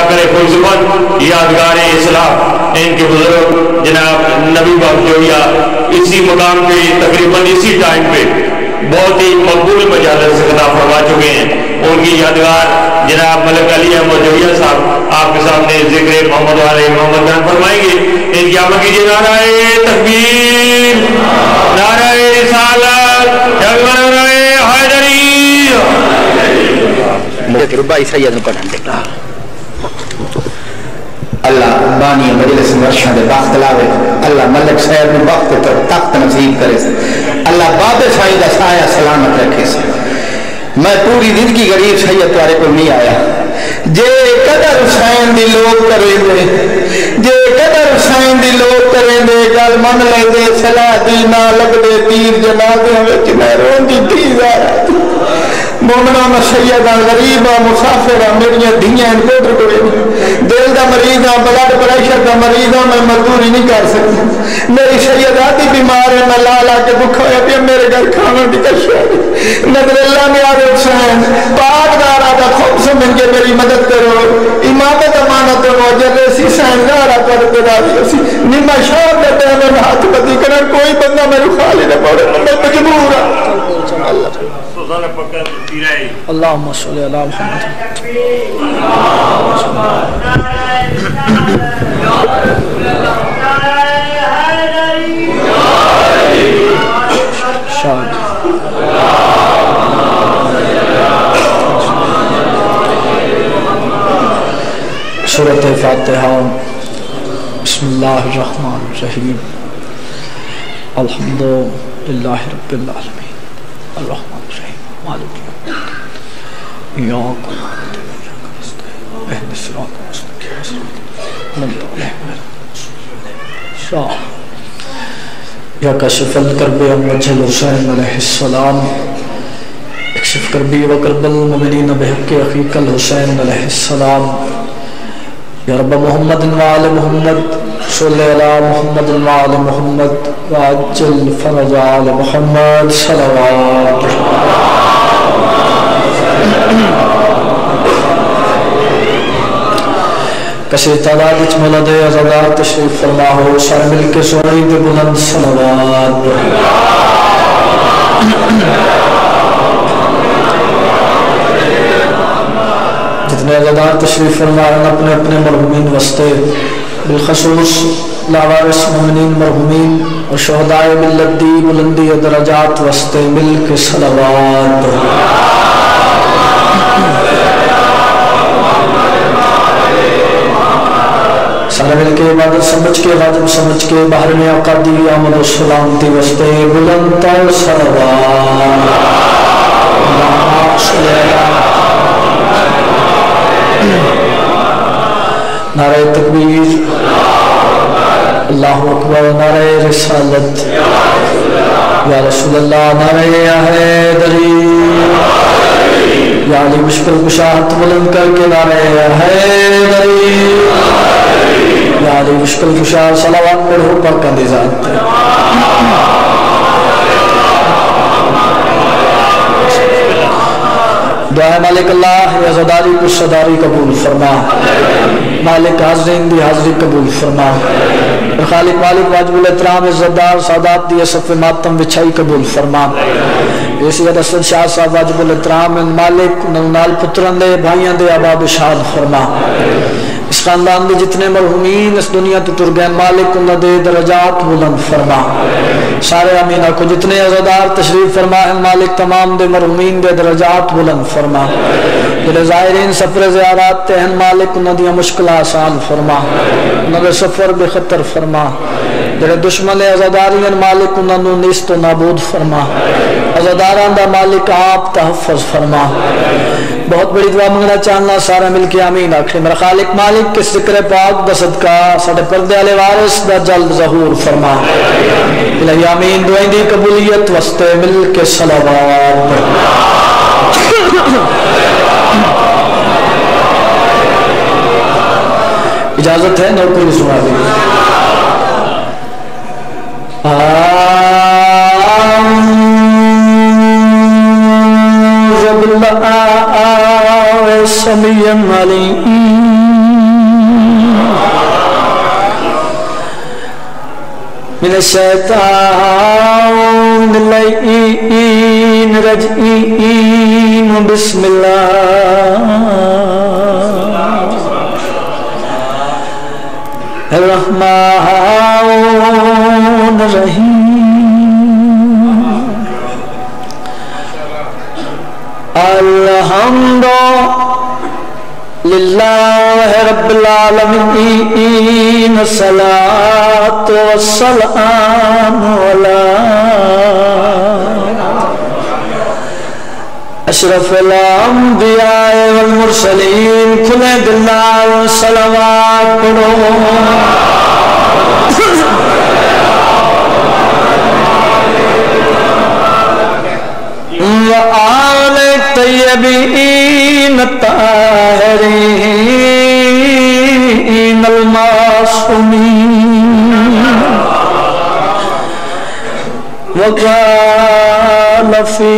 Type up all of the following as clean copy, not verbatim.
करे कोई जुबान यादगार इस्लाम इनके बुजुर्ग जनाब नबी बख्शोया इसी मुकाम पे तकरीबन इसी टाइम पे बहुत ही मकबूल मजालस से खिताब फरमा चुके हैं। उनकी यादगार जनाब मलिक अली अहमद जोहिया साहब आपके सामने जिक्र मोहम्मद वाले मोहम्मद बयान फरमाएंगे। इनकी आमद कीजिए नाराए तकबीर, नाराए रिसालत, नाराए हैदरी। अल्लाह बानी मजलिस वर्षा दे वक्त लावे, अल्लाह मलिक साहब ने वक्त तो तख्त नसीब करे, अल्लाह बाबे साई दा साया सलामत रखे। मैं पूरी जिंदगी गरीब सैयद तुम्हारे को नहीं आया। जे कदर हुसैन दी लोग करेंगे, जे कदर हुसैन दी लोग करेंगे गल मन लेंगे सलाह दी ना लगदे तीर जनाजे विच मैं रोंदी थी ज़ारा मोमना मैं सैयदा गरीबा मुसाफिर मेरिया धियां कोदर कोई दिल का मरीज हाँ, ब्लड प्रेशर का मरीज हाँ, मैं मजदूरी नहीं कर सकती। मेरी सैयदा दी बीमार है, मैं ला ला के भुखा होया पिया, मेरे घर खाने की कशिश नजर में आ हुसैन पाकदारा का खूब समझ के मेरी मदद करो, इमामत अमानत हो जैसे सहनदारा करते राजी निमा शाह देते हैं मैं हाथ बदी कर कोई बंदा मेरे खाली न पड़े, मैं मजबूर अल्लाहुम्मा सल्ली अला मुहम्मद। सूरत फातिहा। बिस्मिल्लाहिर्रहमानिर्रहीम। अल्हम्दुलिल्लाहि रब्बिल आलमीन अर्रहमानिर्रहीम मालिक यौमिद्दीन इय्याका नअबुदु व इय्याका नस्तईन इहदिस सिरातल मुस्तक़ीम या कशिफल करबे वजह हुसैन अलैहिस्सलाम इक्शिफ करबी व करबल मुमिनीन बिहक़्क़ि अख़ीकल हुसैन अलैहिस्सलाम या रब्ब मुहम्मद व आले मुहम्मद सल्लि अला मुहम्मद व आले मुहम्मद व अज्जिल फरज आले मुहम्मद सल्लल्लाहु कसी तादाद विच मौलाद अज़ादार तशरीफ फरमा हो, सारे मिल के सोनी दे बुलंद सलवात। जितने अज़ादार तशरीफ फरमा अपने अपने मरहुमीन वस्ते बिलखसूस लावारिस मोमिनीन मरहुमीन और शहदाए मिल्लत दी बुलंदी दरजात वस्ते मिल के सलवात। सारे मिल के इबादत समझ के वाजिब समझ के बाहर में अकादी आमद व सलामती वस्ते बुलंद सलवात। नारे तकबीर, अल्लाहु अकबर, नारे रिसालत या रसूल अल्लाह, नारे हैदरी या अली मुश्किल कुशा हाथ बुलंद करके नारे हैदरी या अली मुश्किल कुशा सलावत पढ़ो पर कंदे जात। दुआ मालिक अल्लाह अज़ादारी को सदारी कबूल फरमा, मालिक हाज़रीन दी हाज़री कबूल फरमा, खालिक मालिक वाजिबुल एहतराम इज़्ज़तदार सादात दी सफ़े मातम विछाई कबूल फरमा। इसी असद शाह साहब वाजिबुल एहतराम मालिक नाल पुत्रन दे भाइयों दे आबाद शाद फरमा। इस खानदान के जितने मरहुमीन इस दुनिया तो तुर गए मालिक उन्होंने दरजात बुलंद फरमा। सारे अमीना को जितने अज़ादार तशरीफ फरमा है मालिक तमाम दे मरहुमीन दे दरजात बुलंद फरमा। जेडे ज़ाहिरीन सफर ज़ियारत ते हैं मालिक उन्होंने मुश्किल आसान फरमा, उन्होंने सफर बेखतर फरमा। जेडे दुश्मन अज़ादारी मालिक उन्होंने निस्त नाबूद फरमा। अज़ादारां दा मालिक आप तहफ़्फ़ुज़ फरमा। बहुत बड़ी दुआ मंगना चाहना सारा मिलके आमीन आखिर। मेरा खालिक मालिक के ज़िक्र पाक दा सदका साडे पर्दे वाले वारिस दा जल्द ज़हूर फरमा। इलाही आमीन। दुआएं दी कबूलियत वस्ते मिल के सलावत। इजाजत है नौकरी सुना दी। समीअन अलीम मिन शैतान लईन रजीम बिस्मिल्लाह रहमान रहीम अल्हम्दुलिल्लाह रब्बिल आलमीन सलातो वस्सलामु अला अशरफिल अंबिया वल मुरसलीन खुले दिल सलावत पढ़ो आले तय्यबीन ताहिरीन अल मासूमीन वक़ाल फी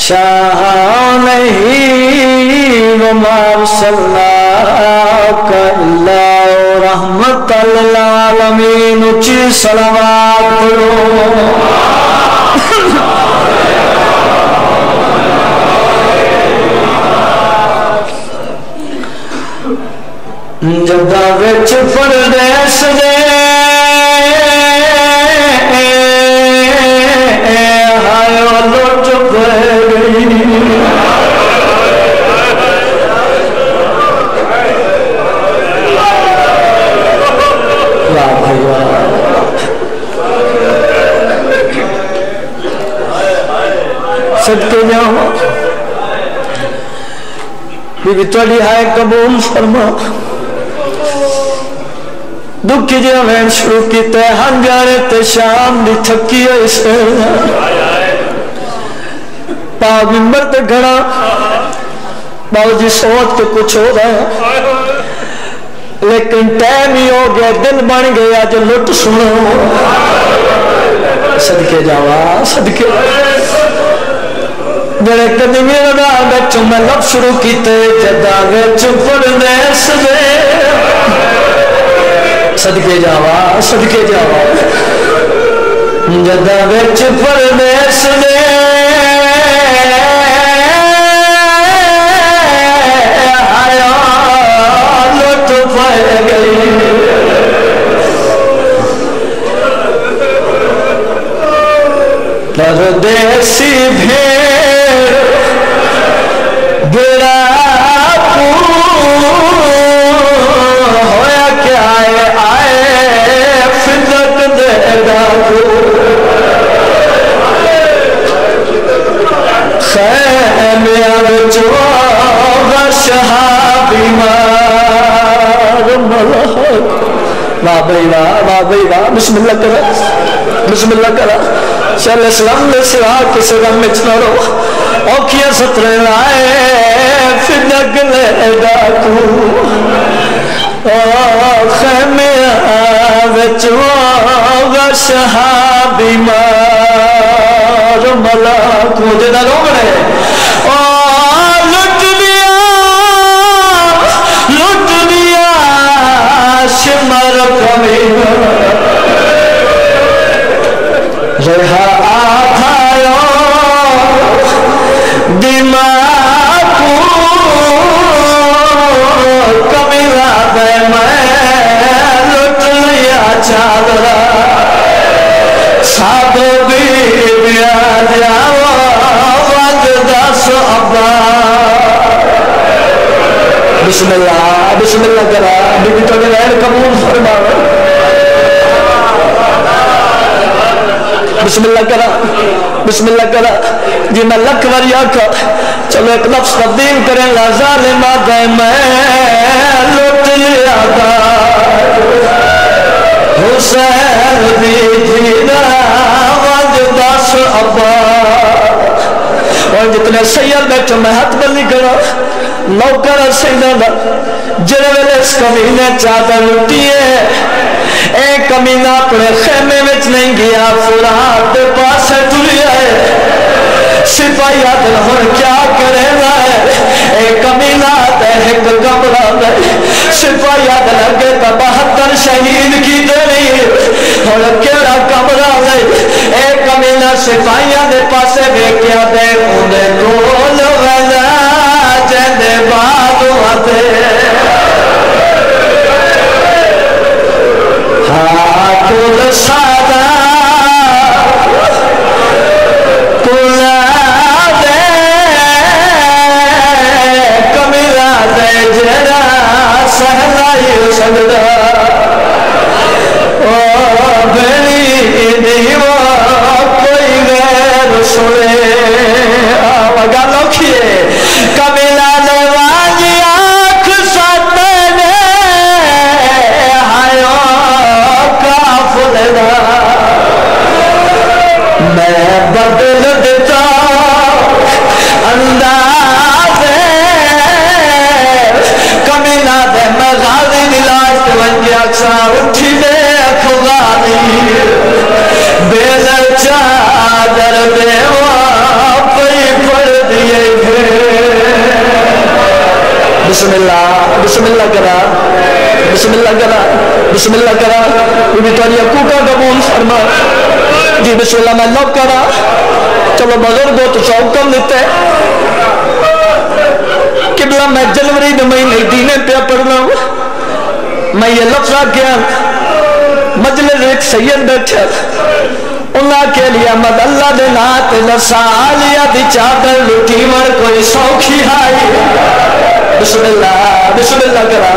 शानिही वमा अरसलनाका इल्ला रहमतल लिल आलमीन। ऊंची सलावत पढ़ो जदा विच परदेस दे हायो लुट गई वाह भाई वाह सदके जाओ बीबी थोड़ी हाय कबूल फरमा दुखी जो वैन शुरू किते हंगारे ते शाम दी थकी होई से पाव मिंबर ते घड़ा बाबू जी सोच के कुछ हो रहा लेकिन टाइम ही हो गया दिन बन गया जो लुट सुनो सदके जावा सदके जड़े कदमी बच्चों मैं लब शुरू किते जदा विच परदेस दे सदके जावा जदा विच परदेस दे आया लुट पाए गई परदेसी भेड़ बेड़ा होया क्या आए फिदक देगा खैमिया बिचो शहाबी मार वाह भाई वाह बिस्मिल्लाह करा चल इस्लाम में सिवा किसी गम में न रो औखिया सतरे लाए फिदक लेगा तू खैमिया बिचो शहाबी मार मला तू जेदा लोग ने लुट लिया शिमर कमीना रहा आधायो दिमाग कमीना दे मैं लुट लिया चादरा साधो भी जावा वज दस अब्बा बिस्मिल्लाह करा बीबी तो गैर कबूल फरमावे बिस्मिल्लाह करा जी मैं लख बार आखा चलो एक लफ्ज तब्दील करें लाज़ालिमा दे मैं लुट लिया हुसैन दी जीदा वज दस अब्बा। और जितने सैयद बैठो मैं हाथ बंदी करा नौकर सैयदा जिस वेले इस कमीने चादर लुटी है ए कमीना अपने खेमे में नहीं गया फुरात के पास टुरिया है सिपाही आदल हुन क्या करेगा है ए कमीना एक कमरा में सिपाही आदल अगे तो 72 शहीद की देनी और केड़ा कमरा है एक कमीना सिपाहियां दे पासे वेख्या दे उंदे कोल वला जंदे बादू आते हाँ कुल सादा कुला दे कमीना दे जरा सहलाई सगदा ओ बेली दीवा कोई गैर सुने आवागा लौखिए कमीना दे वाजी आँख सतने हायो काफुलदा मैं बदल देता अंदाज़े कमीना दे मैं गाली नीलाज ते बन गया सा उठी दे खुदानी बेलर चादर देवा पई पड़ दिए बिस्मिल्लाह बिस्मिल्लाह करा बिस्मिल्लाह करा बिस्मिल्लाह करा भी तो अकू का कबूल फरमा जी बिस्मिल्लाह मैं लब करा चलो बुजुर्ग हो तो हुक्म देते किबला मैं जनवरी के महीने दीने पे पढ़ना मैं ये लफ्ज आख्या मजलिस एक सैयद बैठा उन्हें के लिए मद अल्लाह दे नाते नसालिया दी चादर लुटी मर कोई सौखी आई बिस्मिल्लाह बिस्मिल्लाह करा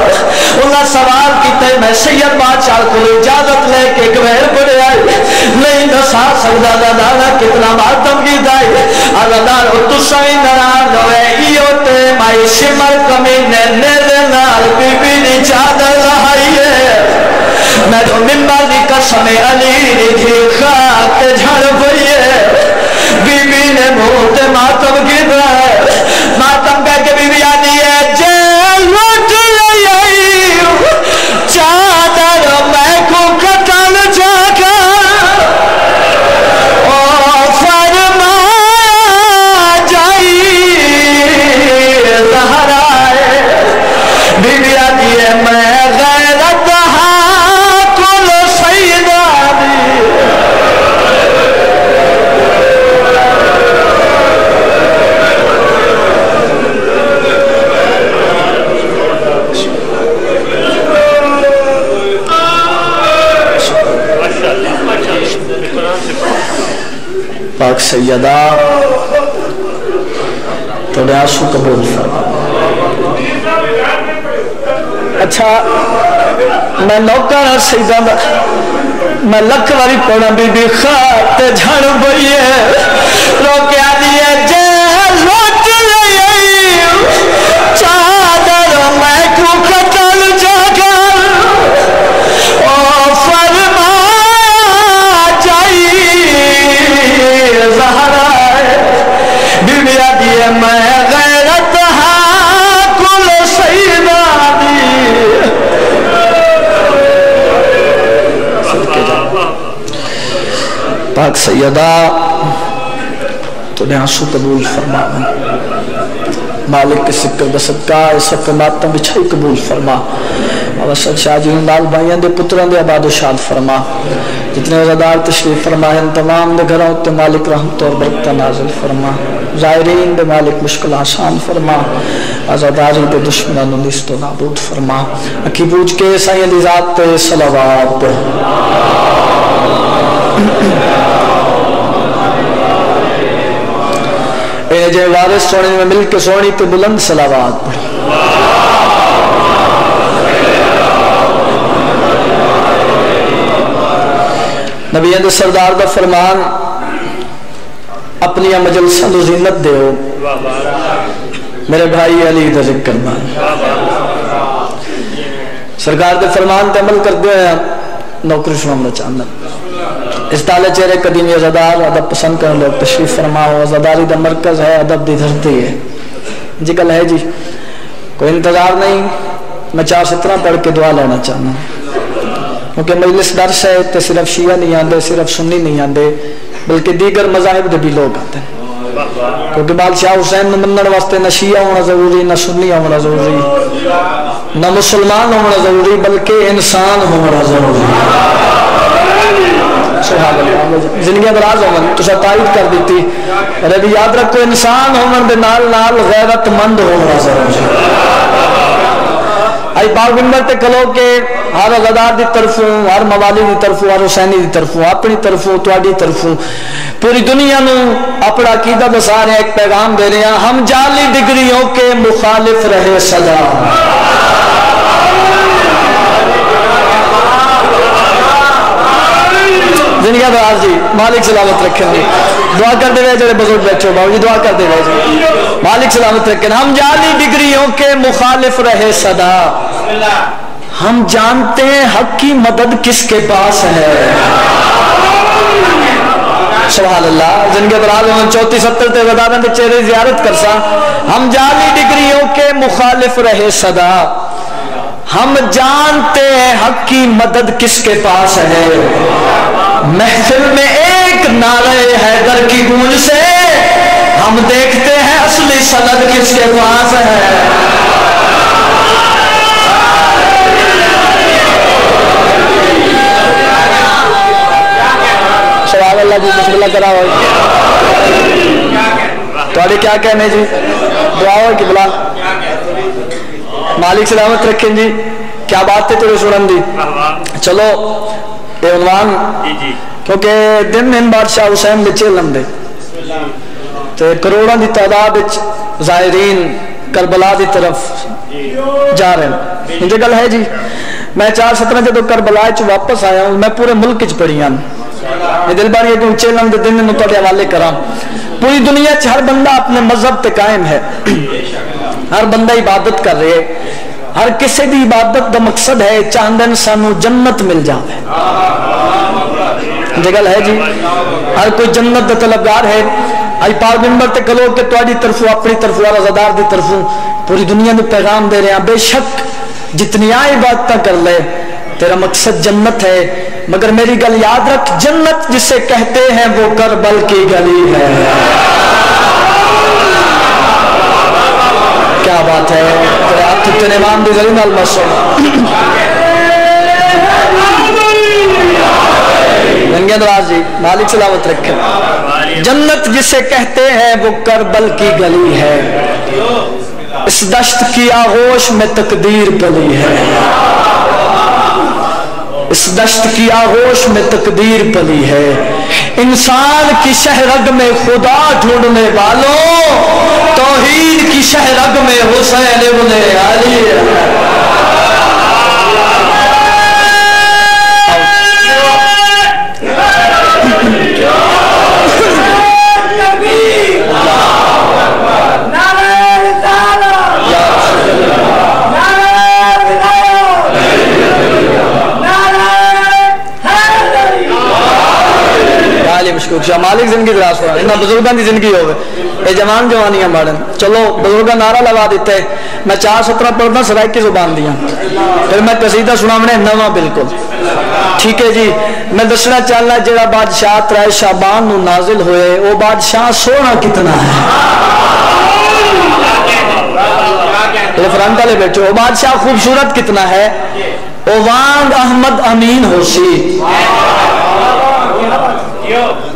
उन्हें सवाल किया मैं सैयद बादशाह को इजाजत लेके गैर पड़े आई नहीं दसा सकदा दादा कितना मातम की दाई अदादार तुसा ही नाराज होए इयो ते माई सिमर कमीने ने दे नाल बीबी दी चादर लहाई है मैं तो मिंबर दी कसम अली दी खाक ते झड़ पई है बीबी ने मुंह ते मातम की मातम कह के बीबी आनी है जे लुट लई चादर मैं को कतल जाकर ओ फरमाया जाई ज़हराए बीबी आनी है मैं गैरत कुल सैयदानी पाक सैयदा थोड़े आंसू कबूल फरमा। अच्छा मैं नौकर सैयदा मैं लख वारी पढ़ा बीबी खात झड़ बई रोके दिए जे लौट लई चादर मैं को कतल जाकर ओ फरमाया जाई ज़हराए बीबी दिए मैं गैरत कुल सैयदानी पाक सैयदा तुझे आंसू कबूल फरमा मालिक के सिक्कर दा सदका इस वक्त मातम बिछाई कबूल फरमा अवसर शाह जी लाल भाइयों के पुत्रों के आबाद शाद फरमा जितने अज़ादार तशरीफ फरमाए तमाम दे घरों उत्ते मालिक रहमत और बरकत नाज़िल फरमा ज़ायरीन दे मालिक मुश्किल आसान फरमा आज़ादारी दे दुश्मनां नूं निस्तो नाबूद फरमा अखी पूछ के साईं दी ज़ात ते सलावत जे वारिस सोने में मिल के सोनी तो बुलंद सलावात पढ़ो नबी सरदार का फरमान अपनी मजलसा नूं ज़ीनत दो मेरे भाई अली दा जिक्र मान सरकार के फरमान पर अमल करते हुए नौकरी सुनाना चाहना इस ताले चेहरे कदीमी अज़ादार अदब पसंद करने लोग तशरीफ फरमाओ अज़ादारी का मरकज है अदब की धरती है जी कल है जी कोई इंतजार नहीं मैं 4 सतरा पढ़ के दुआ लेना चाहना क्योंकि मजलिस दर्स है तो सिर्फ शिया नहीं आते सिर्फ सुन्नी नहीं आते बल्कि दीगर मज़ाहिब के भी लोग आते हैं क्योंकि बादशाह हुसैन मनने वास्ते न शिया होना जरूरी, न सुन्नी होना जरूरी, न मुसलमान होना जरूरी, बल्कि इंसान होना जरूरी। जिंदगी दराज होवन तुसा तारीफ कर दी, अरे याद रखो इंसान होने के नाल नाल गैरतमंद होना जरूरी। आई पाक मिंबर ते कलो के हर अज़ादार की तरफों, हर मवाली की तरफों, हर हुसैनी की तरफों, अपनी तरफों, तुहाडी तरफों पूरी दुनिया नू अपना अकीदा दसा रहे, एक पैगाम दे रहे हैं, हम जाली डिग्रियों के मुखालिफ रहे सदा। जिंदगी दराज जी, मालिक सलामत रखे। दुआ करते रहे जो बुजुर्ग बैठे बाबू जी, दुआ करते रहे जी, मालिक सलामत रखे। हम जाली डिग्रियों के मुखालिफ रहे सदा, हम जानते हैं हक की मदद किसके पास है। सुभान अल्लाह। जिनके दराज 34-70 ते वदारन दे चेहरे जियारत कर सा। हम जाली डिग्रियों के मुखालिफ रहे सदा, हम जानते हैं हक की मदद किसके पास है। महफिल में एक नारे हैदर की गूंज से हम देखते हैं असली सनद किसके पास है। सवाल अल्लाह जी बिस्मिल्लाह करा हो तो क्या कहने जी, दुआ हो कि बुला मालिक सलामत रखें जी। क्या बात है तेरे सुरन दी। चलो ये उन्वान, क्योंकि दिन दिन बादशाह हुसैन बच्चे लंबे तो करोड़ों की तादाद ज़ायरीन करबला की तरफ जा रहे हैं। इंज गल है जी। मैं 4-17 जो करबला वापस आया हूँ, मैं पूरे मुल्क च पढ़ी हाँ दिल बारी उच्चे लंबे दिन तुहाडे हवाले करा। पूरी दुनिया च हर बंदा अपने मजहब पे कायम है, हर बंदा इबादत कर रहे है, हर किसी की इबादत का मकसद है चाहते सानू जन्नत मिल जाए। गल है जी, हर कोई जन्नत का तलबगार है। अज पाक मिंबर ते कलो के तुहाडी तरफों, अपनी तरफों, रज़ादार की तरफों पूरी दुनिया को पैगाम दे रहे हैं, बेशक जितनी इबादत कर ले तेरा मकसद जन्नत है, मगर मेरी गल याद रख, जन्नत जिसे कहते हैं वो करबल की गली है। क्या बात है, तेरे हाथ तेरे इमाम दी गली नाल मसो रंगे दराज जी, मालिक सलामत रखे। जन्नत जिसे कहते हैं वो करबल की गली है, इस दश्त की आगोश में तकदीर पली है, इस दश्त की आगोश में तकदीर पली है। इंसान की शहरग में खुदा ढूंढने वालों, तौहीद की शहरग में हुसैन इब्ने अली। मालिक जिंदगी दराज हो, इन्होंने बुजुर्गों की जिंदगी हो, जवान जवानियां मारन। चलो बुजुर्ग नारा लगा दिता है। मैं 4-17 पढ़ना सराइकी जुबान दिया, फिर मैं कसीदा सुनावने नवा बिल्कुल ठीक है जी। मैं दसना चाहना जो बादशाह 3 शाबान नू नाजिल होए, वो बादशाह सोना कितना है। फ्रंट वाले बैठे, वो बादशाह खूबसूरत कितना है। ओ वांग अहमद अमीन होसी,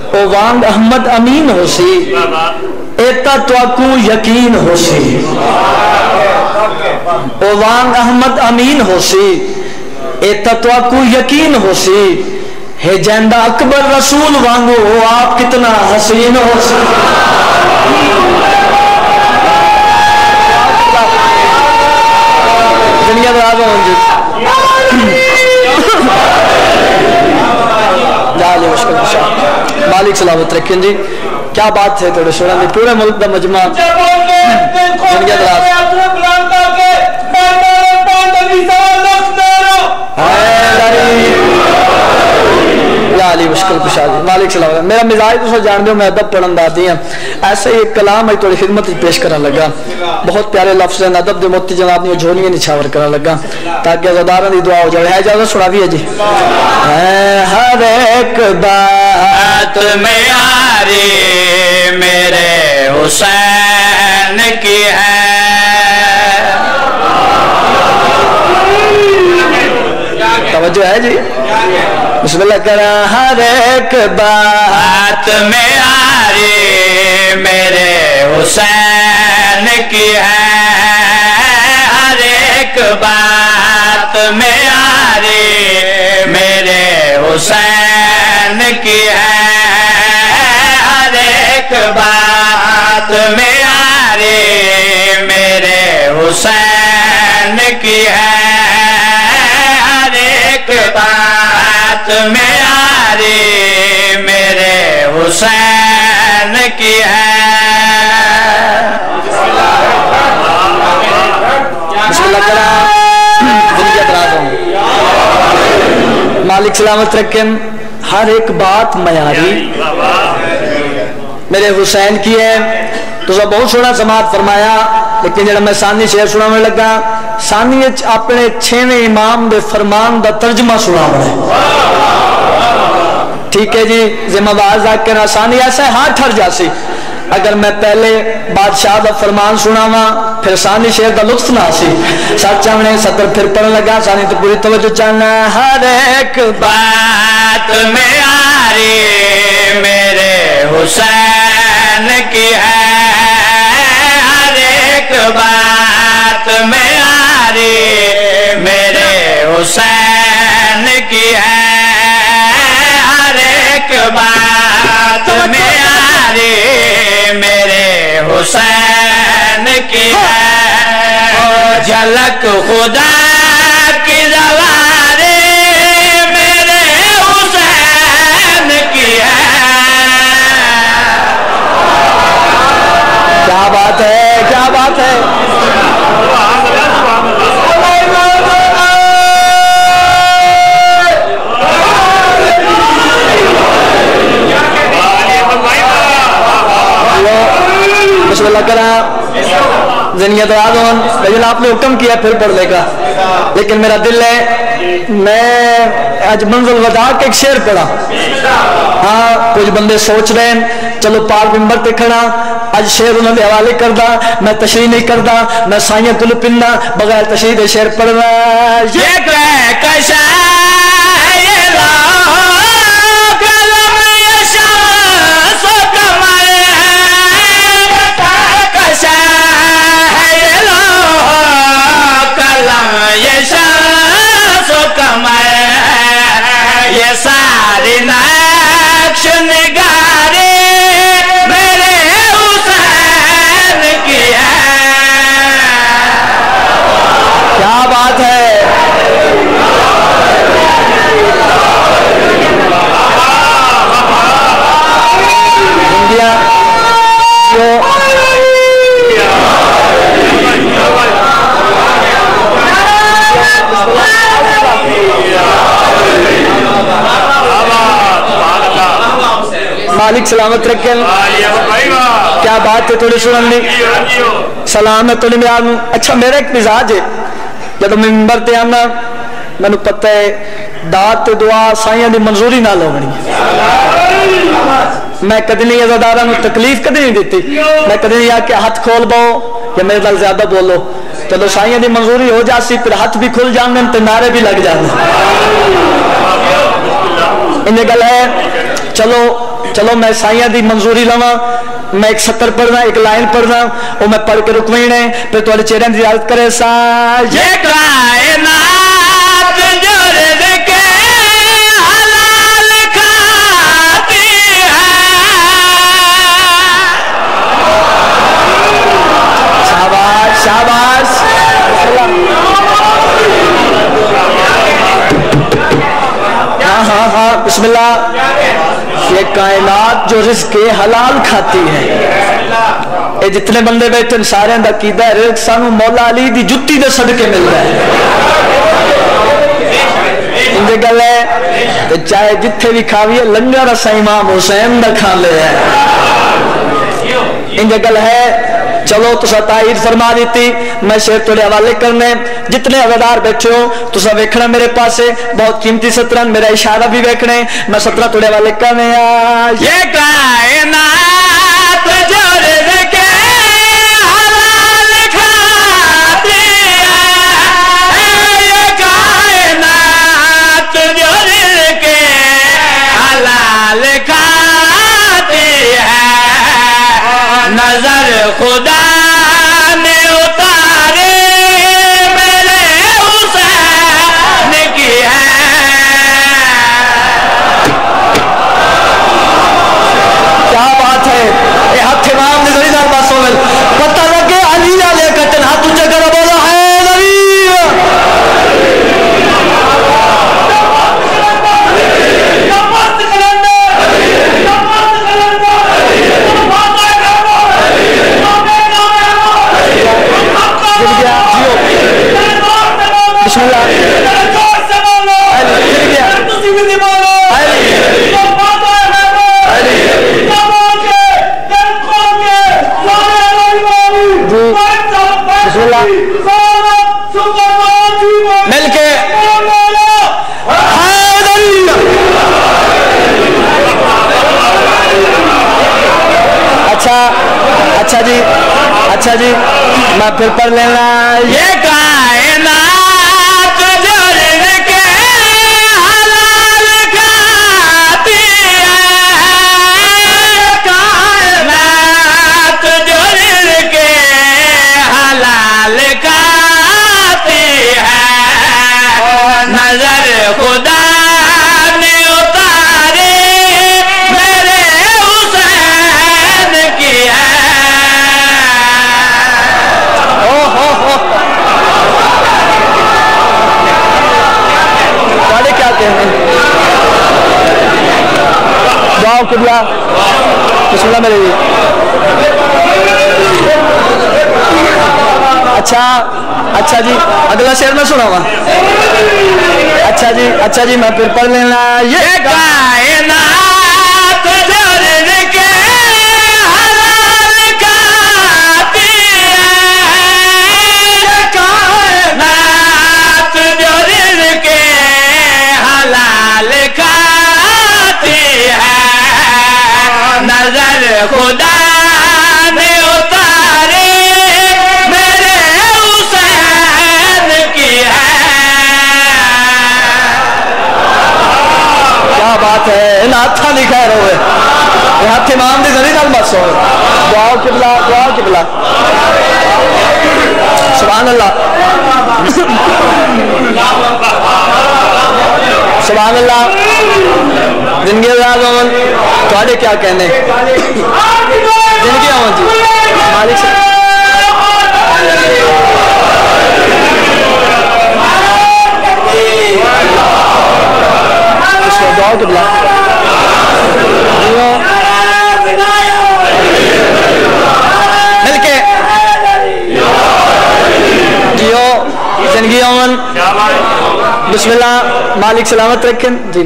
ओ वांग अहमद अमीन होसी, एता त्वाकू यकीन होसी। ओ वांग अहमद अमीन होसी, एता त्वाकू यकीन होसी। हे जैंदा अकबर रसूल वांगो हो, आप कितना हसीन होसी। दुनिया दराज हो जी, मालिक सलामत रखें जी। क्या बात है तेरे शोरा में, पूरे मुल्क का मजमा मुश्किल कुशा मालिक सलाम। मेरा मिजाज तुम जान दो, मैं अदब पढ़न दादी हाँ। ऐसे ही एक कलाम है थोड़ी खिदमत पेश करने लगा, बहुत प्यारे लफ्ज़ हैं, अदब दे मोती जनाब ने झोलियां निछावर करने लगा ताकि अज़ादारां दी दुआ हो जाए। है इजाज़त सुना दी है जी। हर एक बात में यारी मेरे हुसैन की है, तवज्जो है जी। बिस्मिल्लाह करा। हर एक बात में यारी मेरे हुसैन की है, हर एक बात में यारी मेरे हुसैन की है, हर एक बात में यारी मेरे हुसैन की है, हर एक बात में यारी मेरे हुसैन की है। मालिक सलामत रखे। हर एक बात मयारी मेरे हुसैन की है। तो सब बहुत सोना समात फरमाया, लेकिन जब मैं सानी शेर सुनाने लगा, सानी अपने 6वें इमाम दे फरमान दा तर्जमा सुनावना है। ठीक है जी, जिम्मेदार जाके ना सानी ऐसा है हाथ ठर जासी। अगर मैं पहले बादशाह का फरमान सुनावा फिर सानी शेर का लुत्फ ना सी। सच हमने सतर फिर पढ़ने लगा, सानी तो पूरी तवज्जो चाहना। हर एक बात में यारी मेरे हुसैन की है, हर एक बात में यारी मेरे हुसैन की है, हर एक बात में यारी मेरे हुसैन की है। झलक खुदा की जवारे मेरे हुसैन की है। क्या बात है, क्या बात है। बिस्मिल्लाह करा। जनियत लेकिन आपने हुक्म किया फिर पढ़ लेगा, लेकिन मेरा दिल है मैं आज मंजिल वदा के एक शेर पढ़ा। हाँ, कुछ बंदे सोच रहे हैं चलो पाक मिंबर पे खड़ा आज शेर उन्होंने हवाले करदा, मैं तशरीह नहीं करदा, मैं साइया कुल पिन्ना बगैर तशरीह दे शेर पढ़ना। ये कशा ये सारी नक्श निगारे मेरे हुसैन की है। क्या बात है। इंडिया मालिक सलामत रखे। क्या बात है, थोड़ी सुन ली सलाम है थोड़ी म्यार। अच्छा मेरा एक मिजाज है, जब मैं मिंबर ते आना मैनू पता है दात दुआ साइयां दी मंजूरी नाल होनी। मैं कभी नहीं अज़ादारां नू तकलीफ कभी नहीं दी, मैं कभी नहीं आके हाथ खोल पाओ या मेरे नाल ज्यादा बोलो। चलो साइयां दी मंजूरी हो जासी फिर हाथ भी खुल जाने ते नारे भी लग जाने। इन्हें गल है चलो चलो मैं साइया दी मंजूरी लवा, मैं एक सत्तर पढ़ना एक लाइन पढ़ना और मैं पढ़ के रुकवे ने फिर थोड़े चेहरे की याद करे। सा ये कायनात जोड़ के हलाल खाती है। शाबाश शाबाश। हाँ हाँ हाँ बिस्मिल्लाह। ये कायनात जो रिज़्क़ हलाल खाती है, ये जितने बंदे बैठे सारे दा कीदा है सानू मौला अली दी जुत्ती दे सदके मिलता है। इंज गल है चाहे जिथे भी खावीए लंगर असा इमाम हुसैन दा खा ले है इंज गल है। चलो तुसा ताईद फरमा दी। मैं शेर थोड़े हवाले करने जितने हवेदार बैठे हो तुसा वेखना मेरे पास बहुत कीमती सत्र मेरा इशारा भी वेखने मैं सत्र थोड़े हवाले करने ये कायनात जोड़ के हलाल खाती है ये कायनात जोड़ के हलाल खाती है नजर खुदा ने उतारे मेरे हुसैन की है। क्या बात है ये हाथ इमाम ने जरीदार बासों में पता लगे अली वाले कतन हाथ ऊंचा कर बोला है नबी मिलके अच्छा जी मैं फिर पढ़ लेना ये कायनात जोड़ के हलाल खाती है कायनात जोड़ के हलाल खाती है नजर खुदा ने उतारे मेरे हुसैन की है। क्या कहते हैं जाओ किबला बिस्मिल्लाह मेरे लिए। अच्छा जी अगला शेर में सुनाऊंगा। अच्छा जी मैं फिर पढ़ लेना ये कायनात जोड़ के हलाल खाती है कायनात जोड़ के हलाल खाती है नजर खुदा ने उतारे मेरे हुसैन की है। क्या बात है इन हाथा लिखा रहे हाथ इमाम की जरी नाल बस हो दुआओ किबला सुभान अल्लाह सुभान अल्लाह। जिंदगी आजाद अमन थोड़े क्या कहने जिंदगी अमन जी मालिक से दुआ किबला मिलके जियो जिंदगी अमन बिस्मिल्लाह मालिक सलामत रखें जी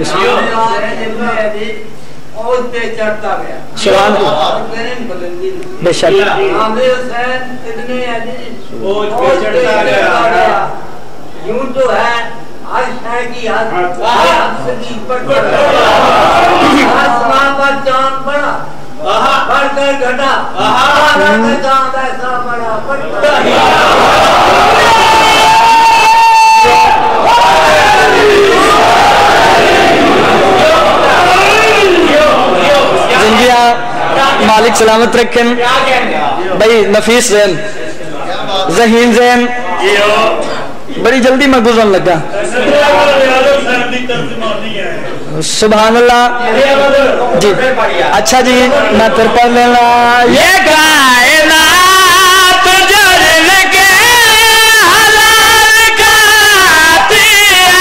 बेशक यूं तो है आशा की आसमां पर चांद बड़ा बढ़कर घटा चांद ऐसा बड़ा जिंदगिया मालिक सलामत रखें भाई नफीस जैन जहीन जैन बड़ी जल्दी मैं गुजरन लगा सुभान अल्लाह जी। अच्छा जी मैं फिर पढ़ लेना ये कायनात जोड़ के हलाल खाती है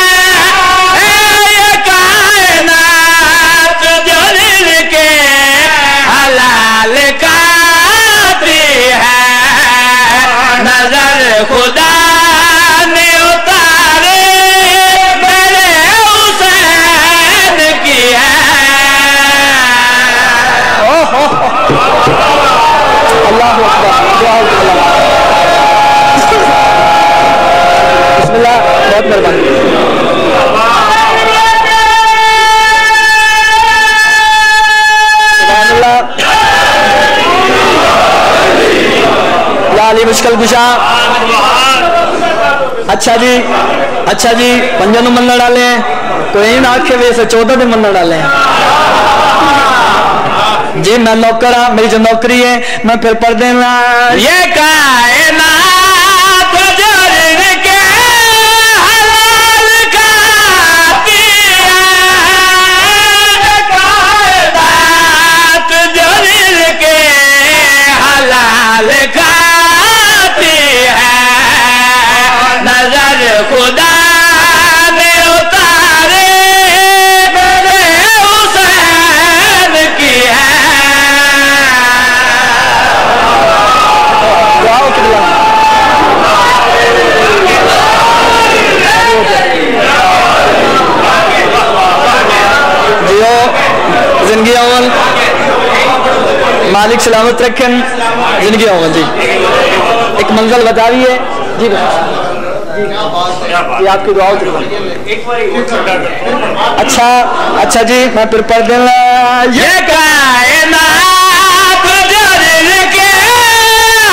ये कायनात जोड़ के हलाल खाती है नजर खुदा ने उतारे मेरे अच्छा जी, अच्छा जी, 5 मनने वाले हैं, कोई ना आखे वैसे 14 के मनने वाले हैं जी। मैं नौकर हाँ, मेरी जो नौकरी है मैं फिर पढ़ देना ये कायनात जोड़ के हलाल खाती है, कायनात जोड़ के हलाल खाती है, नजर खुदा ने उतारे मेरे हुसैन की है। जियो जिंदगी अव्वल, मालिक सलामत रखें, जिंदगी अव्वल जी। एक मंजिल बता रही है जी, ये आपकी दुआ। अच्छा अच्छा जी, मैं फिर पढ़ देना ये कायनात जोड़ के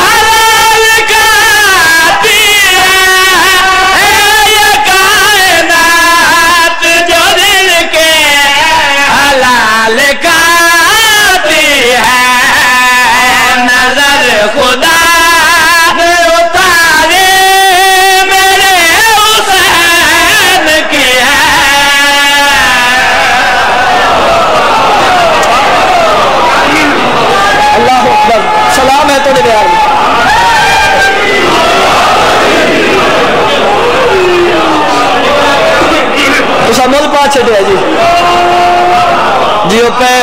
हलाल खाती है, ये कायनात जोड़ के हलाल खाती है, नजर खुदा ने उतारे मेरे हुसैन की है। अल्लाह अकबर, सलाम है तो यार। तो मुल पाँच छे जी जी पे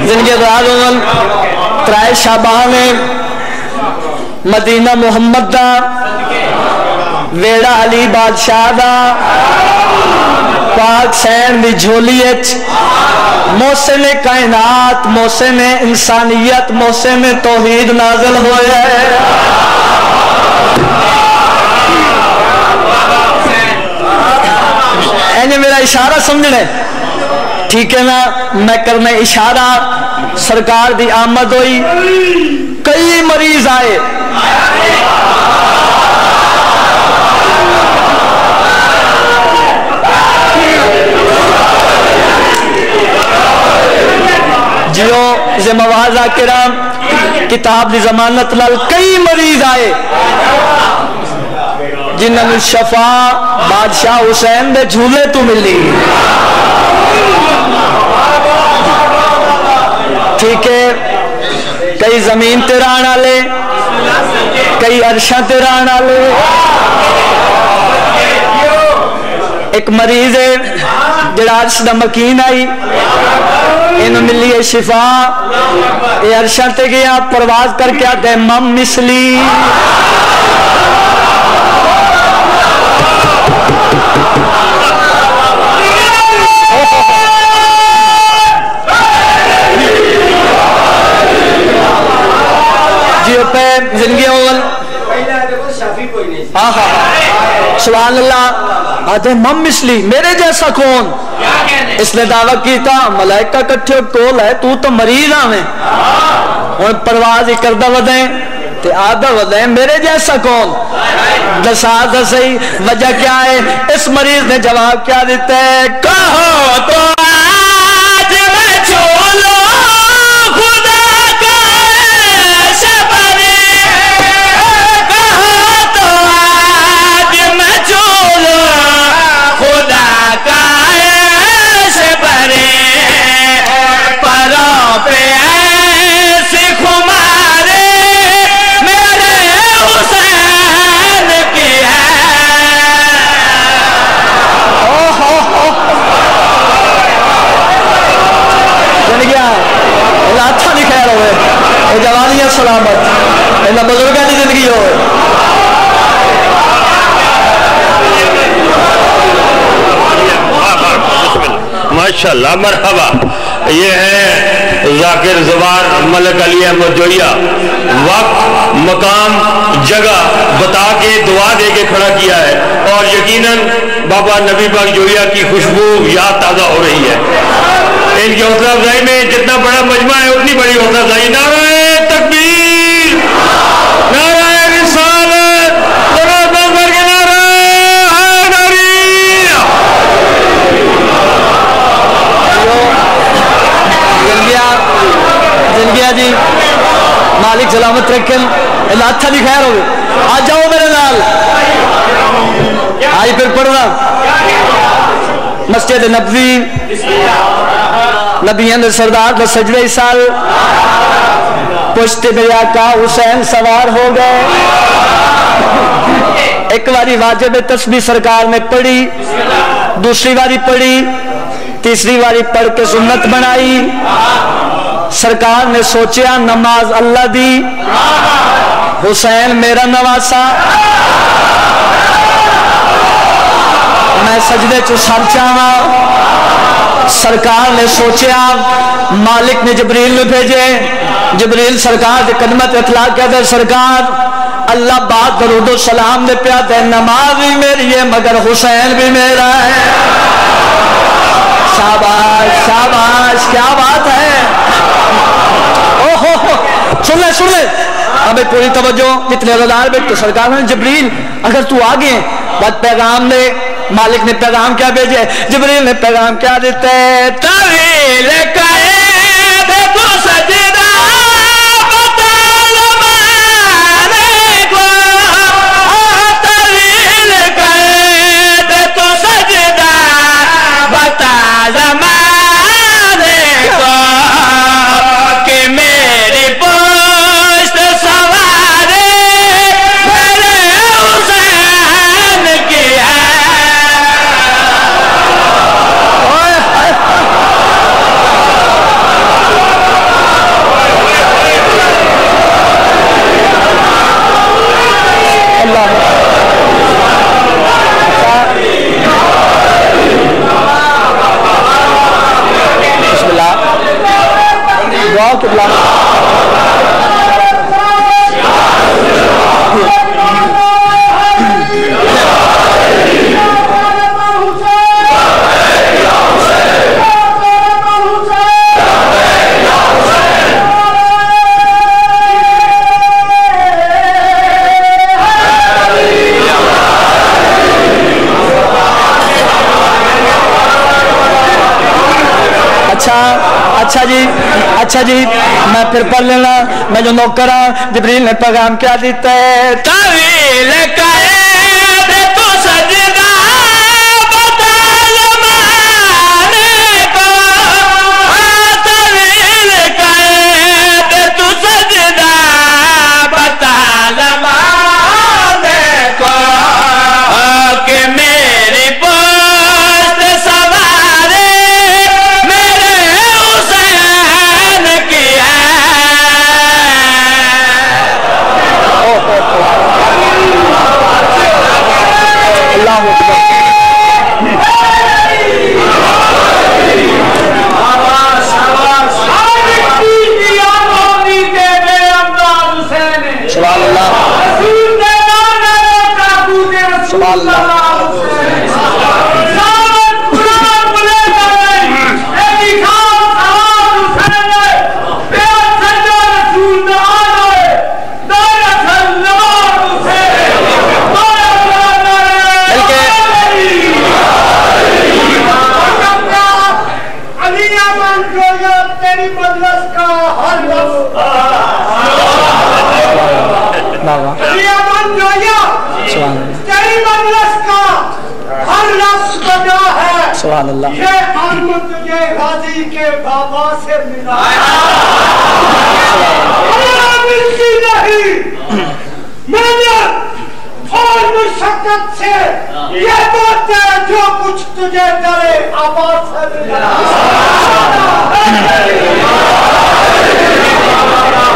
जिनके राज त्राय शाबान मदीना मुहम्मद दा वेड़ा अली बादशाह दा पाक सैन दी झोली मोहसिन कायनात, मोहसिन इंसानियत, मोहसिन तौहीद नाज़िल होया है। ऐने मेरा इशारा समझना ठीक है ना, मैं करने इशारा सरकार दी आमद हुई, कई मरीज आए, जियो ज़िम्मेवार किराम किताब की जमानत नाल कई मरीज आए जिन्होंने शफा बादशाह हुसैन दे झूले तो मिली। ठीक है, कई जमीन ते रहन वाले, कई अरशा ते रहन वाले। एक मरीज है जरा अर्श दा मकीन आई, इन मिली है शिफा, ये अरशा ते गया परवाज करके आते मम मिसली। जियो पे जिंदगी अव्वल, हाँ हाँ सुभान अल्लाह, आते मम मिसली, मेरे जैसा कौन? इसने दावा किया मलाइका कट्ठे कोल है, तू तो मरीज आवे हूं परवाज ही करदा वधे ते आदा वधे, मेरे जैसा कौन? दसा दसई वजह क्या है? इस मरीज ने जवाब क्या देता है? कहो तो आज मैं छोलो खुदा का शबरे, कहो तो आज मैं छोलो खुदा का शबरे, परों पे ऐसे खुमारे मेरे हुसैन की है। जन गया अच्छा नहीं खैर हो जवानियां सलामत, इन्हें बुजुर्गों की जिंदगी हो। माशाल्लाह मरहबा। ये है जाकिर ज़बार मलक अली अहमद जोइया, वक्त मकाम जगह बता के दुआ दे के खड़ा किया है और यकीनन बाबा नबी पाक जोइया की खुशबू याद ताज़ा हो रही है। इनकी हौसला अफजाई में जितना बड़ा मजमा है उतनी बड़ी हौसला अफजाई। नारे तकबीर, नारे रिसालत, नारे मालिक सलामत रखे, अल्लाह अच्छा दी खैर हो। आ जाओ मेरे नाल, आई फिर पढ़ना मस्जिद नबवी नबियों के सरदार का सजदे साल पुश्ते मेरे आका हुसैन सवार हो गए। एक बारी वाजिब तस्बीह सरकार ने पढ़ी, दूसरी बारी पढ़ी, तीसरी बारी पढ़ के सुन्नत बनाई। सरकार ने सोचा नमाज अल्लाह दी, हुसैन मेरा नवासा, मैं सजदे चु सर चावा। सरकार ने सोचा, मालिक ने जबरील में भेजे, जबरील सरकार के कदमत इतला कहते सरकार अल्लाह बात दरूद सलाम ने प्या दे, नमाज भी मेरी है मगर हुसैन भी मेरा है। शाबाश शाबाश, क्या बात है। ओहो सुन ले सुन ले, अबे पूरी तवज्जो, जितने रदार बैठ। तो सरकार ने जबरील अगर तू आगे बात पैगाम ले, मालिक ने पैगाम क्या भेजे, जबरील ने पैगाम क्या देते, तवील कैद तो सजदा बता ज़माने को, तवील कैद तो सजदा बता ज़माने को, कि मेरी पोस्ट सवारे मेरे हुसैन की है। अच्छा जी मैं फिर पढ़ लेना, मैं जो नौकर हूं। जबरील ने पैगाम क्या देता है, तवील कैद तो सजदा बता ज़माने को, तवील कैद तो सजदा बता ज़माने को, कि मेरी पोस्ट सवारे मेरे हुसैन की है। अल्लाहू अकबर। सुभान अल्लाह सुभान अल्लाह। सुभान अल्लाह। ये आलम तुझे गाजी के बाबा से मिला, मिलती नहीं मेहनत और मुशक्कत से, ये बात है जो कुछ तुझे करे आवाज से मिला।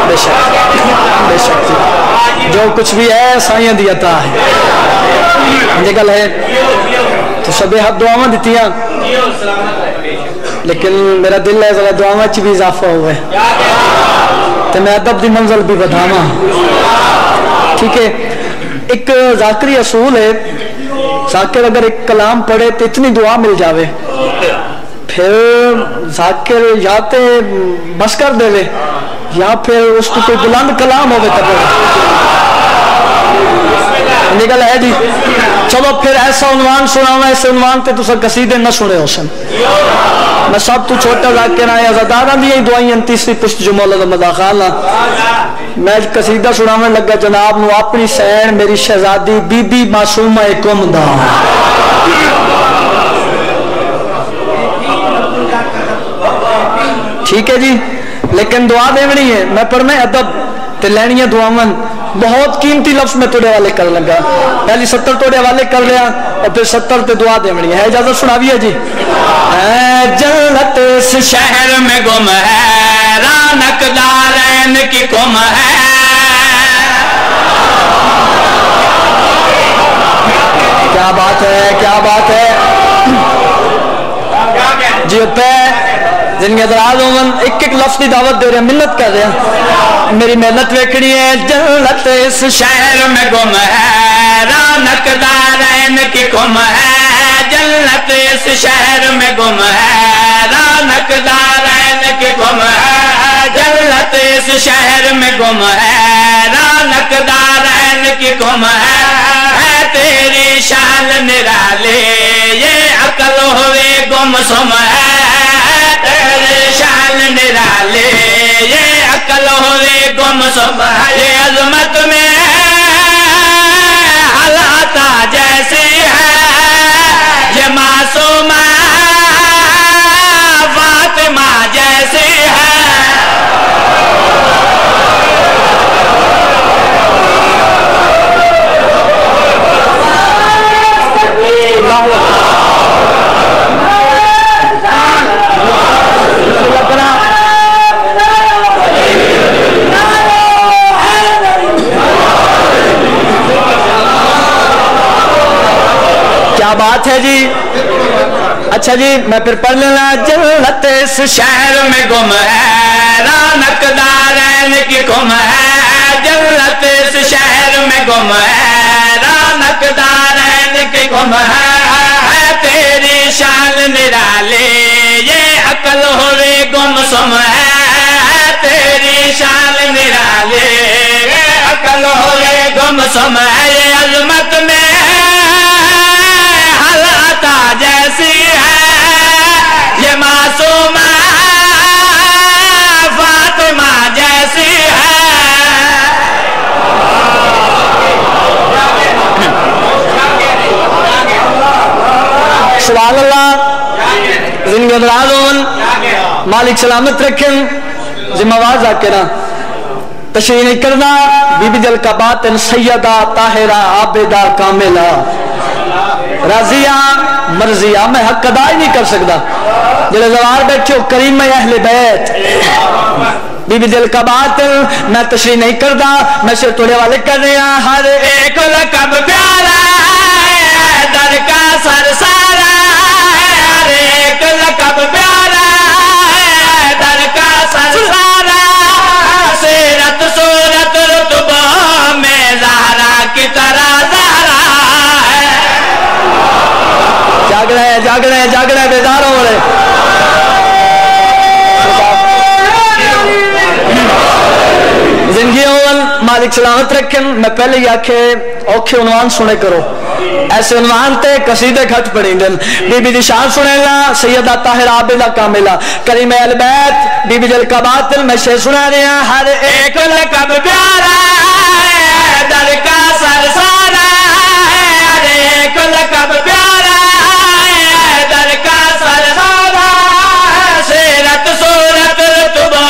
बेशक बेशक जो कुछ भी है साइयां दी अता है। ये गल है तो सबे हाथ दुआवां दित्तियां, लेकिन मेरा दिल है जरा दुआवां च भी इजाफा हुए तो मैं अदब की मंजिल भी बढ़ावा। ठीक है, एक जाकरी असूल है, जाकिर अगर एक कलाम पढ़े तो इतनी दुआ मिल जावे, फिर जाकिर या तो बस कर देवे या फिर उसको कोई बुलंद कलाम होवे तब निकल है जी। चलो फिर ऐसा उन्वान सुनावा, ऐसे उन्वान ते तुसा कसीदे न सुने हो सन। मैं सब तू छोटा रख के ना अज़ादारा दी दुआई तीसरी पुश्त जो मौला मदा खान मैं कसीदा सुनावन लगा जनाब नु अपनी सैन मेरी शहजादी बीबी मासूमा कुम दा। ठीक है जी, लेकिन दुआ देवनी है मैं पर मैं अदब ते लैनी है दुआवन बहुत कीमती लफ्ज में तोड़े वाले कर लगा। पहली 70 तोड़े वाले कर लिया और फिर 70 ते दुआ देवनी है। इजाजत सुनाविए जी। जन्नत इस शहर में गुम है रौनकदारैन की कुम है। क्या बात है, क्या बात है जी। पे जिनके दराज होवन एक एक लफ्ज की दावत दे रहे हैं, मिन्नत कर रहे हैं, मेरी मेहनत वेखनी है। जन्नत इस शहर में गुम है रौनकदारैन की कुम है। जन्नत इस शहर में गुम है रौनकदारैन की कुम है। जन्नत इस शहर में गुम है रौनकदारैन की कुम है। तेरी शान निराले ये अकल हुए गुम सुम है। तेरी शान निराले ये अकल हुए गुम सुम है। ये अजमत में हलाता जैसी है ये मासूमा फातिमा जैसी है। क्या बात है जी। अच्छा जी मैं फिर पढ़ लेना। जन्नत इस शहर में गुम है रौनकदारैन की कुम है। जन्नत इस शहर में गुम है रौनकदारैन की कुम है। तेरी शान निराले ये अकल हुए गुम सुम है। तेरी शान निराले ये अकल हुए गुम सुम है। ये अजमत में हलाता जैसी है ये मासूमा फातिमा जैसी है। सुभान अल्लाह। जिंदगी दराज होवन मालिक सलामत रखें। जिम्मेवार जाके ना तशरीह नहीं करना। बीबी दिल का बात सैयदा ताहिरा आबेदा कामिला राजिया मर्जिया मैं हक अदा ही नहीं कर सकता। जिले जवार बैठे हो करीम अहले बैत बीबी दिल का बात मैं तशरीह नहीं करता। मैं सिर तोड़े वाले कर रहे हैं। हर एक लकब प्यारा है दर का सरसारा है। हर एक लकब प्यारा है दर का सरसारा। सीरत सूरत रुतबा में ज़हरा की तरह ज़हरा है। जाग रहे हैं, जाग रहे हैं, जाग रहे हैं, बेदार हो रहे। जिंदगी मालिक सलामत रखें। मैं पहले ही आखे औखे उन्वान सुने करो। ऐसे उन्वान ते कसीदे खट पड़ी दिन। बीबी दी शान सुनेगा सैयदा ताहिरा आबिदा कामिला करीम अहले बैत बीबी दिल का बात मैं शेर सुना रहे हैं। हर एक लकब प्यारा है दर का सरसारा है। हर एक लकब प्यारा है दर का सरसारा। सीरत सूरत रुतबा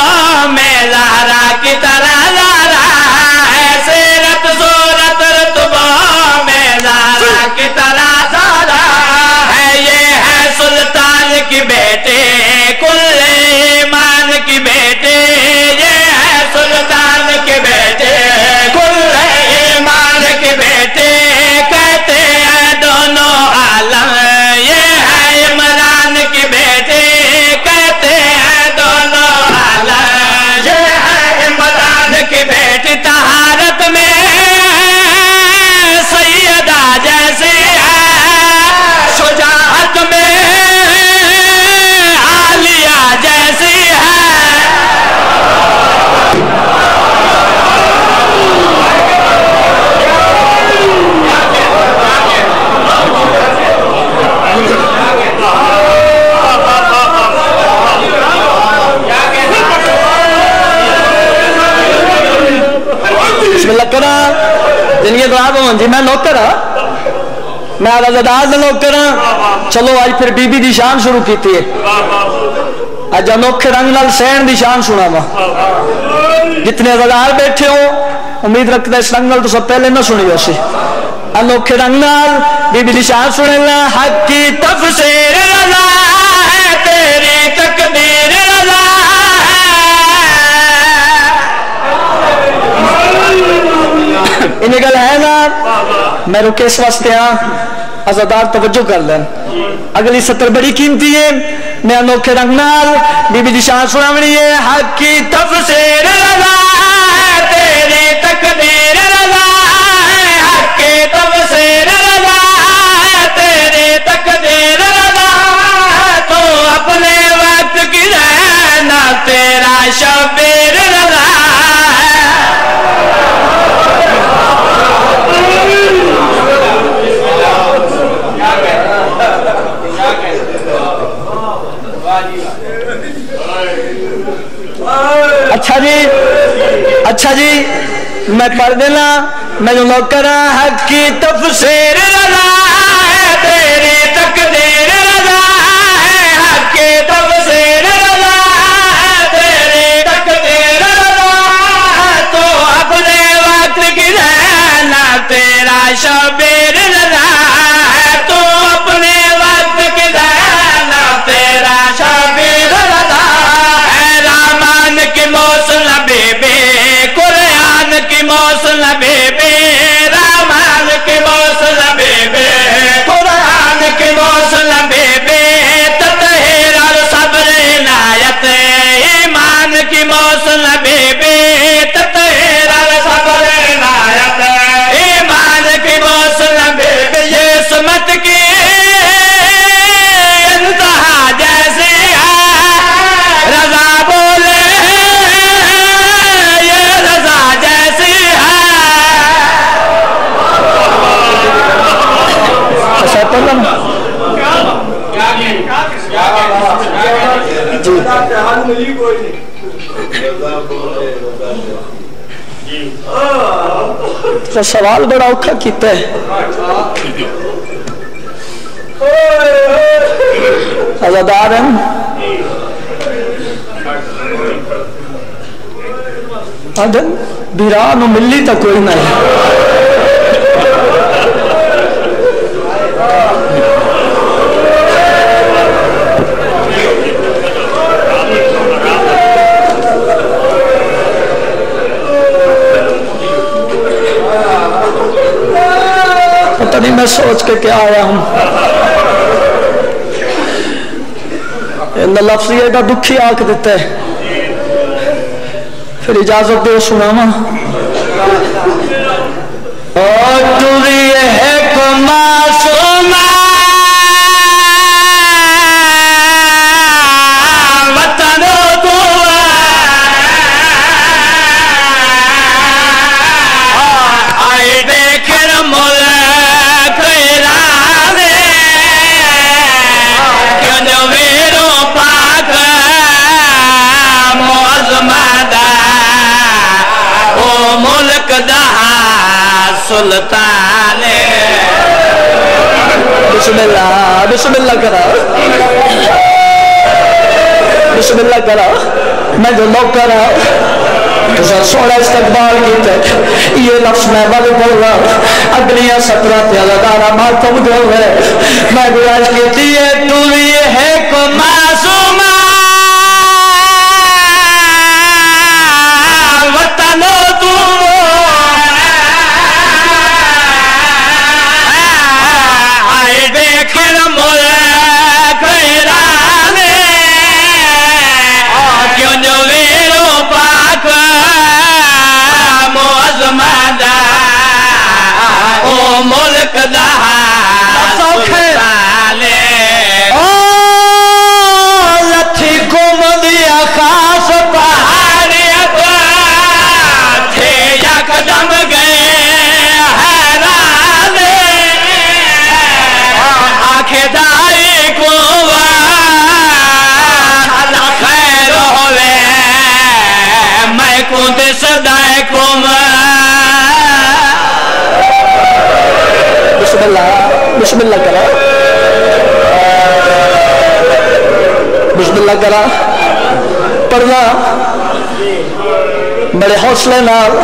में ज़हरा की तरह ज़हरा है। सीरत सूरत रुतबा में ज़हरा की तरह ज़हरा है। ये है सुल्तान की बेटे कुल्ले ईमान की बेटे। ये है सुल्तान के बेटे कुल्ले ईमान के बेटे। कहते हैं दोनों हो जी मैं नौकर हाँ, मैं रज़ादार का नौकर हाँ। चलो आज फिर बीबी की शान शुरू की है। आज अनोखे रंग नाल सहन की शान सुना वा। जितने रज़ादार बैठे हो उम्मीद रखता इस रंग नाल तो सब पहले ना सुनी वैसे। अनोखे रंग नाल बीबी की शान सुनेगा। हक की तफसीर रज़ा है तेरी तकदीर रज़ा है। इन गल है ना मैं रुके इस वास्ते हाँ अज़ादार तवज्जो कर लें। अगली सत्र बड़ी कीमती है। मैं अनोखे रंग नाल बीबी दी शान सुनावनी है। हक की तफसीर रज़ा है तेरी तकदीर रज़ा है। हक की तफसीर रज़ा है तेरी तकदीर रज़ा है। तो अपने वक्त की रहना तेरा शबीर रज़ा है। अच्छा जी मैं पढ़ देना मैं जो नौकर हक की तफसीर रज़ा है तेरी तकदीर रज़ा है। हक की तफसीर रज़ा है तेरी तकदीर रज़ा है। तो अपने वक्त की रहना तेरा शबीर रज़ा है। तो अपने वक्त की रहना तेरा शबीर रज़ा है। रहमान की मौसम बेबे कुरान की मौसम बेबे रहमान की मौसम बेबे कुरान की मौसम बेबे ततहीर और सब्र इनायत ईमान की मौसम बेबे ततहीर और सब्र इनायत ईमान की मौसम बेबे। ये सुमत की इंतहा जैसी है रज़ा बोले ये रज़ा जैसी है। तो सवाल बड़ा औखा किया है। अज़ादार हैं अदन बिरा नु मिली तो कोई नहीं। पता नहीं मैं सोच के क्या आया हूं। लफ्ज़ एडा दुखी आख देता है। फिर इजाजत दो सुनावा। और तू है को मासूमा वतन तू आए देखे मोल कैराने क्यों जो मेरो पाक मोज़मादा ओ मुल्क दहा सुल्तान। बिस्मिल्लाह बिस्मिल्लाह करा बिस्मिल्लाह करा। मैं जो नौकर तुझा सोना इस्तकबाल किया ये लफ्ज़ मैं बल बोल रहा। अगलियां 17 अज़ादारा मातम दो है। मैं गुजारिश की है तू ये है को मासूमा वतन तू आए देखे मोल कैराने क्यों जो वीरो पाक मोज़मादा ओ मुल्क दहा सुल्ताने। ओ बिस्मिल्लाह बिस्मिल्लाह करा बिस्मिल्लाह करा पढ़ना बड़े हौसले नाल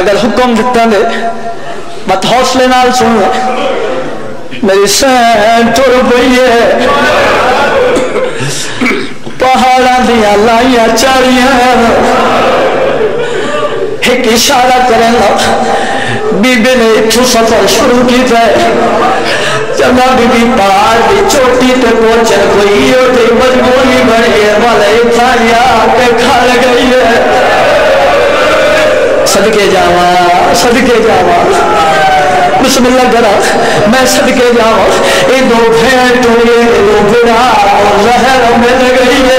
अगर हुक्म दिता दे मत हौसले नाल सुन मेरी सैन तुर पई है पहाड़ा दिया लाइया चारिया एक इशारा करेगा बीबी ने इथों सफर शुरू किया चंगा बीबी पहाड़ की चोटी ते पहुंचन गई और मजबूरी बनी है वाले इथाया के खल गई है सदके जावा बिस्मिल्लाह करा मैं सदके जावा ये दो भेड़ टोए दो बिड़ा और जहर मिल गई है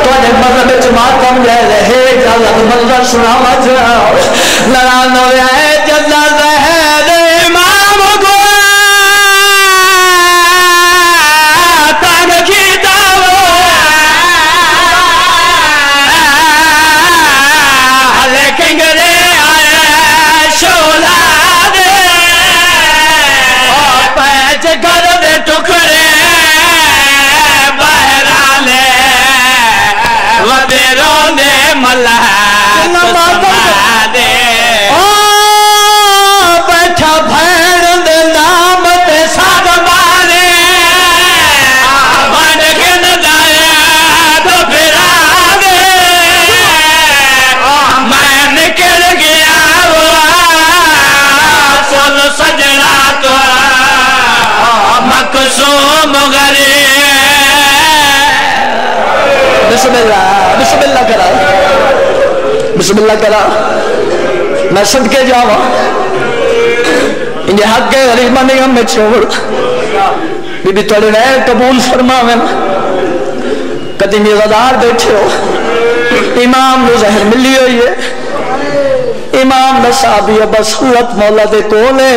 तुझे मतलब मातम ले रहे जल्द मंजर सुनावा जाओ नारायण है जल्द जहर इमाम को तन की दावो लेकिन रे आया शोला दे और पैच कर दे टुकड़े बहराले वदेरों ने मल्ला दे बैठा भैर दे नाम ते साग मारे बन के न जाया तो फिरा दे मैं निकल गया सुन सजना तो मकसूम गरी बिस्मिल्लाह करा बिस्मिल्लाह करा मैं सदके जावा इन्हें हक के गरीब निगम में छोड़ बीबी थोड़े नए कबूल फरमावे कदी मिज़ादार बैठे हो इमाम नु जहर मिली हुई है इमाम नसाबी बसलत मौला दे कोले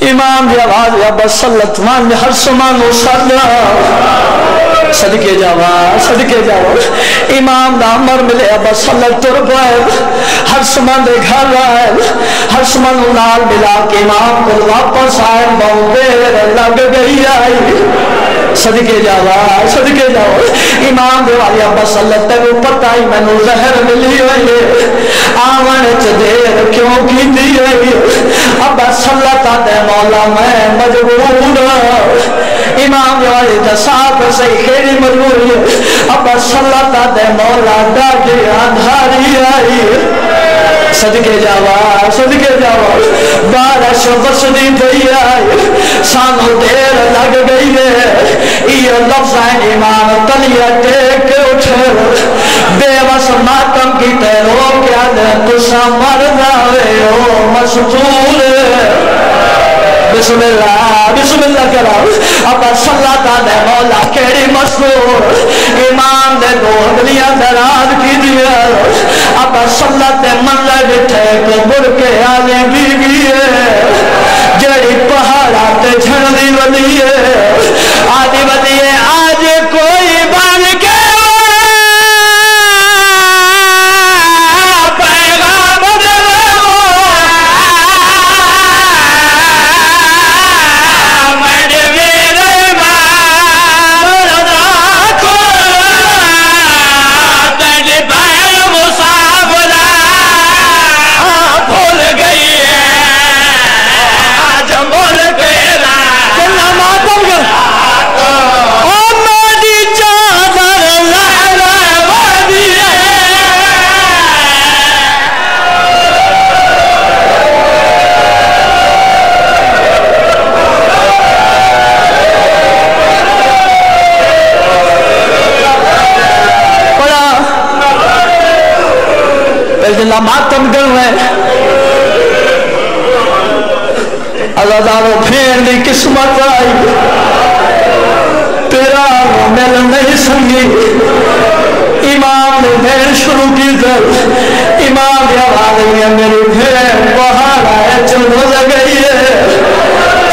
इमाम की आवाज या बसलत मान हर समान सदके जावा इमाम का अमर मिले बसलत तुर पाए हर समान दे घर आए हर समान नाल मिला के इमाम को वापस आए बहुत लग गई आई सदके जावा इमाम दे वाली बसलत तेरे पता ही मैनू जहर मिली हुई है आवन च देर क्यों की दी है अब बसलत दे मौला मैं मजबूर इमाम वाले दसाब सही खेरी मजबूरी अब बसलत दे मौला डाके आधारी आई सदके जावा बारिश बसदी पई आई सानू देर लग गई है ये लफ्ज है इमाम तलिया टेक के उठे बेबस मातम की तेरो क्या तुसा मर जावे हो मशहूर बिस्मिल्लाह करा अब सल्ला दे मौला केड़ी मशहूर इमाम दे दो अगलियां दराज की दिया अब सल्ला दे मंगला बिठे कबूर के आले बीवी है जड़ी पहाड़ा ते झड़दी वली है आदि वली है आज कोई बन के मातम कर अजादारों फेर दी किस्मत आई तेरा मिल नहीं संगी इमाम ने भेड़ शुरू की दर इमाम की आवाज है मेरी भेड़ पहाड़ है चलो गई है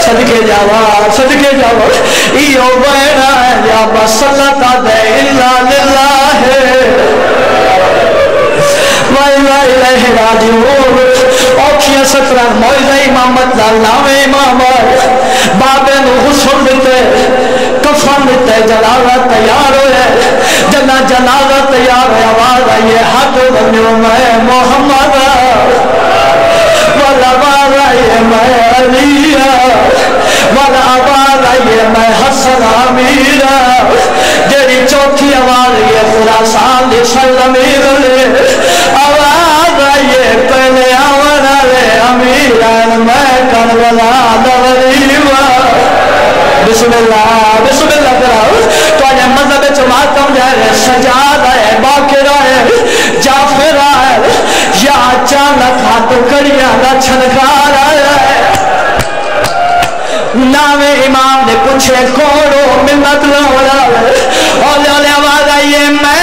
सदके जावा इो बहना है या बसलता दे इल्ला लिल्लाह है औखिया 17 मौइज़ा इमामत लावे इमाम बाबे नु हुस्न दिते कफन दिते जनाजा तैयार होए जना जनाजा तैयार है आवाज आई है हाथ बनो मैं मोहम्मद वाला आवाज आई है मैं अलिया वाला आवाज आई है मैं हसन अमीरा जेरी चौथी आवाज ये पूरा साल दे सलमीर ले आवाज आई है पहले आवाज रे अमीरा मैं करबला दवरीवा बिस्मिल्लाह बिस्मिल्लाह कराओ तो आज मजहब जमात हम जाए सजाद है बाकिरा है जाफिर है या अचानक हाथ कड़िया ना छनकार है नामे इमाम ने पूछे कौन हो मिन्नत ला और आवाज आई है मैं